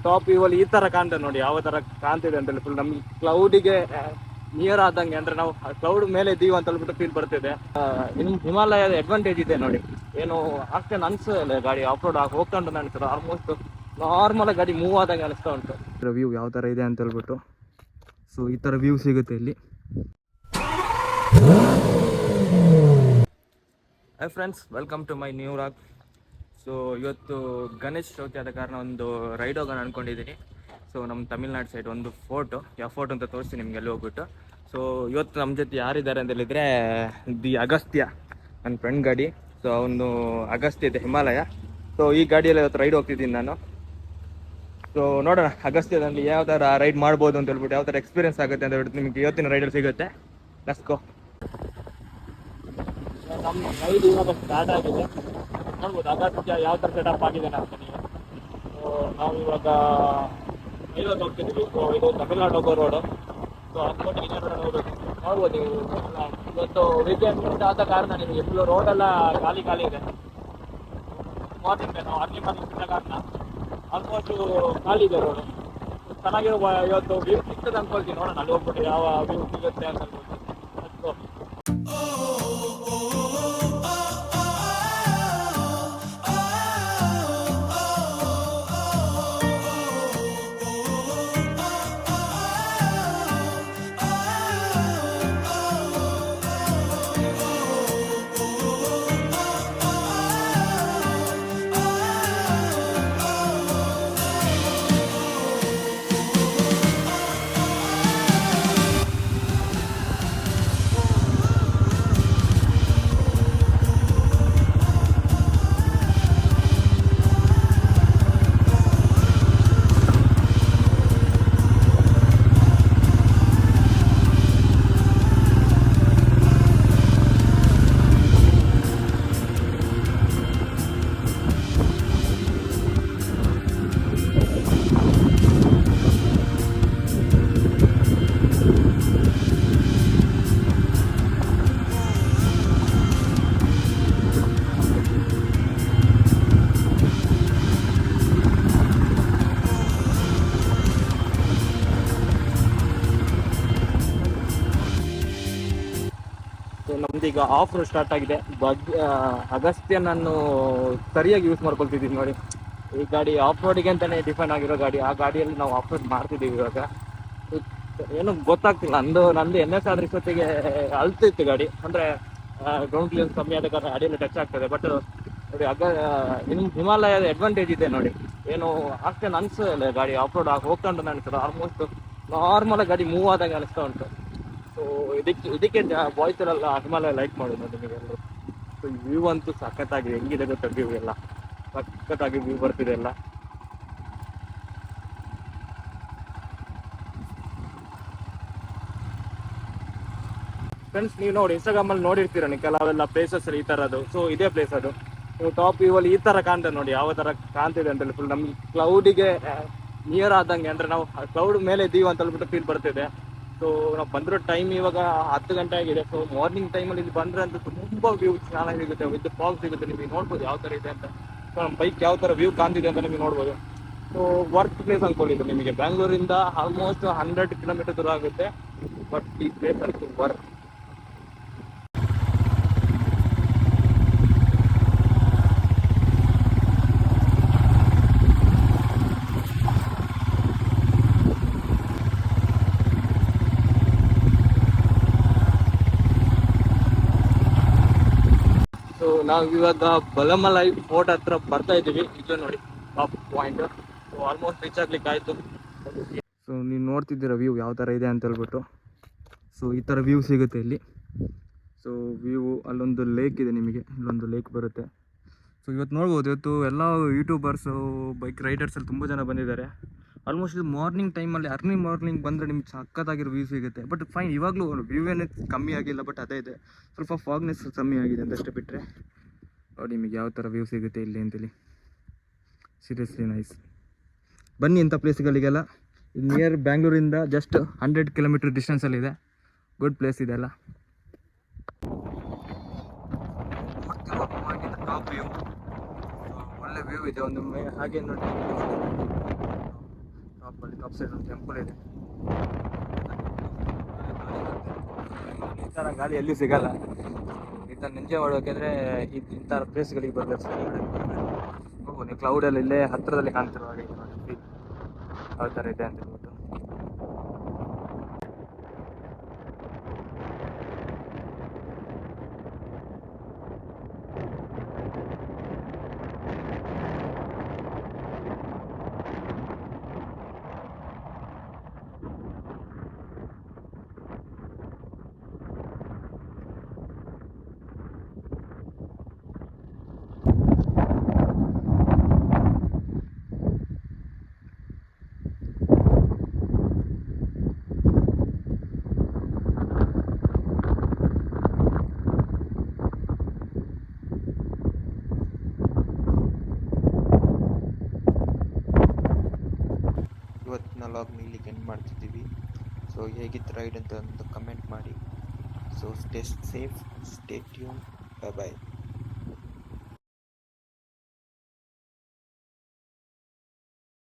Top ವ್ಯೂವಲ್ಲಿ ಈ ತರ ಕಾಣ್ತದೆ ನೋಡಿ, ಯಾವ ತರ ಕಾಣ್ತಿದೆ ಅಂತ ಹೇಳಿ ಫುಲ್ ನಮ್ಗೆ ಕ್ಲೌಡಿಗೆ ನಿಯರ್ ಆದಂಗೆ, ಅಂದ್ರೆ ನಾವು ಕ್ಲೌಡ್ ಮೇಲೆ ಇದ್ದೀವಿ ಅಂತ ಹೇಳ್ಬಿಟ್ಟು ಫೀಲ್ ಬರ್ತಿದೆ. ಇನ್ನು ಹಿಮಾಲಯದ ಅಡ್ವಾಂಟೇಜ್ ಇದೆ ನೋಡಿ, ಏನು ಅಷ್ಟೇನು ಅನ್ಸಲ್ಲ ಗಾಡಿ ಆಫ್ ರೋಡ್ ಹೋಗ್ಕೊಂಡು ಅನ್ಸಲ್ಲ, ಆಲ್ಮೋಸ್ಟ್ ನಾರ್ಮಲ್ ಗಾಡಿ ಮೂವ್ ಆದಂಗೆ ಅನಿಸ್ತಾ ಉಂಟು. ವ್ಯೂ ಯಾವ ತರ ಇದೆ ಅಂತ ಹೇಳ್ಬಿಟ್ಟು, ಸೊ ಈ ತರ ವ್ಯೂ ಸಿಗುತ್ತೆ ಇಲ್ಲಿ. Hi friends, welcome to my new vlog. So ಇವತ್ತು ಗಣೇಶ್ ಚೌತಿ ಆದ ಕಾರಣ ಒಂದು ರೈಡ್ ಹೋಗೋಣ ಅಂದ್ಕೊಂಡಿದ್ದೀನಿ. ಸೊ ನಮ್ಮ ತಮಿಳ್ನಾಡು ಸೈಡ್ ಒಂದು ಫೋರ್ಟು, ಯಾವ ಫೋರ್ಟ್ ಅಂತ ತೋರಿಸ್ತೀನಿ ನಿಮ್ಗೆ ಅಲ್ಲಿ ಹೋಗ್ಬಿಟ್ಟು. ಸೊ ಇವತ್ತು ನಮ್ಮ ಜೊತೆ ಯಾರಿದ್ದಾರೆ ಅಂತ ಹೇಳಿದರೆ, ದಿ ಅಗಸ್ತ್ಯ ನನ್ನ ಫ್ರೆಂಡ್ ಗಾಡಿ. ಸೊ ಅವನು ಅಗಸ್ತ್ಯ ಇದೆ ಹಿಮಾಲಯ. ಸೊ ಈ ಗಾಡಿಯಲ್ಲಿ ಇವತ್ತು ರೈಡ್ ಹೋಗ್ತಿದ್ದೀನಿ ನಾನು. ಸೊ ನೋಡೋಣ ಅಗಸ್ತ್ಯದಲ್ಲಿ ಯಾವ ಥರ ರೈಡ್ ಮಾಡ್ಬೋದು ಅಂತ ಹೇಳ್ಬಿಟ್ಟು, ಯಾವ ಥರ ಎಕ್ಸ್ಪೀರಿಯನ್ಸ್ ಆಗುತ್ತೆ ಅಂತ ಹೇಳ್ಬಿಟ್ಟು ನಿಮಗೆ ಇವತ್ತಿನ ರೈಡಲ್ಲಿ ಸಿಗುತ್ತೆ. Let's go. ನಮ್ಮ ರೈಡ್ ಇವಾಗ ಸ್ಟಾರ್ಟ್ ಆಗಿದೆ. ನೋಡ್ಬೋದು ಅಗಸ್ತ್ಯ ಯಾವ ಥರ ಸೆಟಪ್ ಆಗಿದೆ ಅಂತ ನೀವು. ಸೊ ನಾವು ಇವಾಗ ಮೈಲೂರು ಹೋಗ್ತಿದ್ದೀವಿ. ಸೊ ಇದು ತಮಿಳ್ನಾಡು ಹೋಗೋ ರೋಡು. ಸೊ ಅನ್ಕೊಂಡಿದ್ದೀನಿ ಹೋಗ್ಬೇಕು. ನೋಡ್ಬೋದು ನೀವು ಇವತ್ತು ವೀಕೆಂಡ್ ಆದ ಕಾರಣ ನಿಮಗೆ ಫುಲ್ಲು ರೋಡೆಲ್ಲ ಖಾಲಿ ಇದೆ. ಮಾರ್ನಿಂಗ್ ನಾವು ಅರ್ಲಿ ಮಾರ್ನಿಂಗ್ ಇದ್ದ ಕಾರಣ ಆಲ್ಮೋಸ್ಟು ಖಾಲಿ ಇದೆ ರೋಡು. ಚೆನ್ನಾಗಿರೋ ಇವತ್ತು ವ್ಯೂ ಸಿಗ್ತದೆ ಅಂದ್ಕೊಳ್ತೀನಿ. ನೋಡೋಣ ಅಲ್ಲಿ ಹೋಗ್ಬಿಟ್ಟು ಯಾವ ವ್ಯೂ ಸಿಗುತ್ತೆ ಅಂತ ಅನ್ಕೊಳ್ತೀನಿ. ನಮ್ದು ಈಗ ಆಫ್ ರೋಡ್ ಸ್ಟಾರ್ಟ್ ಆಗಿದೆ. ಅಗಸ್ತ್ಯ ನಾನು ಸರಿಯಾಗಿ ಯೂಸ್ ಮಾಡ್ಕೊಳ್ತಿದ್ದೀನಿ ನೋಡಿ. ಈ ಗಾಡಿ ಆಫ್ ರೋಡಿಗೆ ಅಂತಾನೆ ಡಿಫೈನ್ ಆಗಿರೋ ಗಾಡಿ. ಆ ಗಾಡಿಯಲ್ಲಿ ನಾವು ಆಫ್ ರೋಡ್ ಮಾಡ್ತಿದ್ದೀವಿ ಇವಾಗ. ಏನು ಗೊತ್ತಾಗ್ತಿಲ್ಲ, ನಂದು NS ಆದ್ರೆ ಇಷ್ಟೊತ್ತಿಗೆ ಅಳ್ತಿತ್ತು ಗಾಡಿ. ಅಂದರೆ ಗ್ರೌಂಡ್ ಕ್ಲಿಯರೆನ್ಸ್ ಕಮ್ಮಿ ಆದ ಕಾರಣ ಗಾಡಿಯಲ್ಲಿ ಟಚ್ ಆಗ್ತದೆ. ಬಟ್ ನೋಡಿ ಇನ್ನು ಹಿಮಾಲಯದ ಅಡ್ವಾಂಟೇಜ್ ಇದೆ ನೋಡಿ, ಏನು ಅಷ್ಟೇನು ಅನ್ಸಲ್ಲ ಗಾಡಿ ಆಫ್ ರೋಡ್ ಹೋಗ್ಕೊಂಡು ಅನಿಸಲ್ಲ, ಆಲ್ಮೋಸ್ಟ್ ನಾರ್ಮಲ್ ಗಾಡಿ ಮೂವ್ ಆದಂಗೆ ಅನಿಸ್ತಾ ಉಂಟು. ಸೊ ಇದಕ್ಕೆ ಬಾಯ್ಸ್ ಎಲ್ಲ ಹಿಮಾಲಯ ಲೈಕ್ ಮಾಡೋದು ನೋಡಿ ನಿಮಗೆಲ್ಲರೂ. ಸೊ ವ್ಯೂ ಅಂತೂ ಸಖತ್ತಾಗಿದೆ. ಹೆಂಗಿದೆ ಗೊತ್ತಾ ವ್ಯೂ ಎಲ್ಲ, ಸಖತ್ತಾಗಿ ವ್ಯೂ ಬರ್ತಿದೆ ಎಲ್ಲ. ಫ್ರೆಂಡ್ಸ್, ನೀವು ನೋಡಿ ಇನ್ಸ್ಟಾಗ್ರಾಮಲ್ಲಿ ನೋಡಿರ್ತೀರ ನೀವು ಕೆಲವೆಲ್ಲ ಪ್ಲೇಸಸ್ ಈ ಥರದ್ದು. ಸೊ ಇದೇ ಪ್ಲೇಸ್ ಅದು. ಸೊ ಟಾಪ್ ವ್ಯೂವಲ್ಲಿ ಈ ಥರ ಕಾಣ್ತದೆ ನೋಡಿ, ಯಾವ ಥರ ಕಾಣ್ತಿದೆ ಅಂತ ಹೇಳಿ ಫುಲ್ ನಮ್ಗೆ ಕ್ಲೌಡಿಗೆ ನಿಯರ್ ಆದಂಗೆ, ಅಂದರೆ ನಾವು ಕ್ಲೌಡ್ ಮೇಲೆ ಇದ್ದೀವಿ ಅಂತ ಹೇಳ್ಬಿಟ್ಟು ಫೀಲ್ ಬರ್ತಿದೆ. ಸೊ ನಾವು ಬಂದಿರೋ ಟೈಮ್ ಇವಾಗ 10 ಗಂಟೆ ಆಗಿದೆ. ಸೊ ಮಾರ್ನಿಂಗ್ ಟೈಮಲ್ಲಿ ಇಲ್ಲಿ ಬಂದರೆ ಅಂತ ತುಂಬ ವ್ಯೂ ಚೆನ್ನಾಗಿ ಸಿಗುತ್ತೆ, ವಿತ್ ಫಾಗ್ ಸಿಗುತ್ತೆ. ನಿಮಗೆ ನೋಡ್ಬೋದು ಯಾವ ಥರ ಇದೆ ಅಂತ. ಸೊ ನಮ್ಮ ಬೈಕ್ ಯಾವ ಥರ ವ್ಯೂ ಕಾಣ್ತಿದೆ ಅಂತ ನಿಮಗೆ ನೋಡ್ಬೋದು. ಸೊ ವರ್ಕ್ ಪ್ಲೇಸ್ ಅಂದ್ಕೊಂಡಿದ್ದು ನಿಮಗೆ ಬ್ಯಾಂಗ್ಳೂರಿಂದ ಆಲ್ಮೋಸ್ಟ್ 100 ಕಿಲೋಮೀಟರ್ ದೂರ ಆಗುತ್ತೆ. ಬಟ್ ಈ ಪ್ಲೇಸ್ ಅಂತೂ ವರ್ಕ್. ಸೊ ನಾವು ಇವಾಗ ಬಲಮಲೈ ಫೋರ್ಟ್ ಹತ್ರ ಬರ್ತಾ ಇದ್ದೀವಿ. ಇದು ನೋಡಿ top point. So almost reach ಆಗ್ಲಿಕ್ಕೆ ಆಯಿತು. ಸೊ ನೀವು ನೋಡ್ತಿದ್ದೀರ ವ್ಯೂ ಯಾವ ಥರ ಇದೆ ಅಂತ ಹೇಳ್ಬಿಟ್ಟು. ಸೊ ಈ ಥರ ವ್ಯೂ ಸಿಗುತ್ತೆ ಇಲ್ಲಿ. ಸೊ ವ್ಯೂ ಅಲ್ಲೊಂದು ಲೇಕ್ ಇದೆ, ನಿಮಗೆ ಇಲ್ಲೊಂದು ಲೇಕ್ ಬರುತ್ತೆ. ಸೊ ಇವತ್ತು ನೋಡ್ಬೋದು, ಇವತ್ತು ಎಲ್ಲ ಯೂಟ್ಯೂಬರ್ಸು ಬೈಕ್ ರೈಡರ್ಸಲ್ಲಿ ತುಂಬ ಜನ ಬಂದಿದ್ದಾರೆ. ಆಲ್ಮೋಸ್ಟ್ ಇದು ಮಾರ್ನಿಂಗ್ ಟೈಮಲ್ಲಿ, ಅರ್ಲಿ ಮಾರ್ನಿಂಗ್ ಬಂದರೆ ನಿಮ್ಗೆ ಸಖತ್ತಾಗಿರೋ ವ್ಯೂ ಸಿಗುತ್ತೆ. ಬಟ್ ಫೈನ್, ಇವಾಗಲೂ ವ್ಯೂ ಏನೇ ಕಮ್ಮಿ ಆಗಿಲ್ಲ, ಬಟ್ ಅದೇ ಇದೆ, ಸ್ವಲ್ಪ ಫಾಗ್ನೆಸ್ ಕಮ್ಮಿ ಆಗಿದೆ ಅಂತಷ್ಟೇ ಬಿಟ್ಟರೆ. ನೋಡಿ ನಿಮಗೆ ಯಾವ ಥರ ವ್ಯೂ ಸಿಗುತ್ತೆ ಇಲ್ಲಿ ಅಂತೇಳಿ. Seriously nice. ಬನ್ನಿ ಇಂಥ ಪ್ಲೇಸ್ಗಳಿಗೆಲ್ಲ. ನಿಯರ್ ಬ್ಯಾಂಗ್ಳೂರಿಂದ ಜಸ್ಟ್ 100 ಕಿಲೋಮೀಟರ್ ಡಿಸ್ಟೆನ್ಸಲ್ಲಿದೆ. ಗುಡ್ ಪ್ಲೇಸ್ ಇದೆಲ್ಲ. ಟಾಪ್ ವ್ಯೂ, ಒಳ್ಳೆ ವ್ಯೂ ಇದೆ. ಒಂದು ಹಾಗೆ ನೋಡಿ ನಾರ್ತ್ ಸೈಡ್ ಒಂದು ಟೆಂಪಲ್ ಇದೆ. ಈ ಥರ ಗಾಳಿ ಎಲ್ಲಿ ಸಿಗಲ್ಲ. ಈ ಥರ ಎಂಜಾಯ್ ಮಾಡಬೇಕಂದ್ರೆ ಇಂಥ ಪ್ಲೇಸ್ಗಳಿಗೆ ಬರಬೇಕು ಸರ್. ನೀವು ಕ್ಲೌಡಲ್ಲಿ ಇಲ್ಲೇ ಹತ್ತಿರದಲ್ಲಿ ಕಾಣ್ತಿರುವಾಗ ಈಗ ನೋಡಿ ಯಾವ ಥರ ಇದೆ ಅಂತ ಹೇಳ್ಬಿಟ್ಟು. ಇವತ್ತಿನ ಲಾಗ್ನ ಇಲ್ಲಿಗೆ ಎಂಡ್ ಮಾಡ್ತಿದ್ದೀವಿ. ಸೊ ಹೇಗಿತ್ತು ರೈಡ್ ಅಂತ ಒಂದು ಕಮೆಂಟ್ ಮಾಡಿ. So stay safe, stay tune, bye ಬಾಯ್.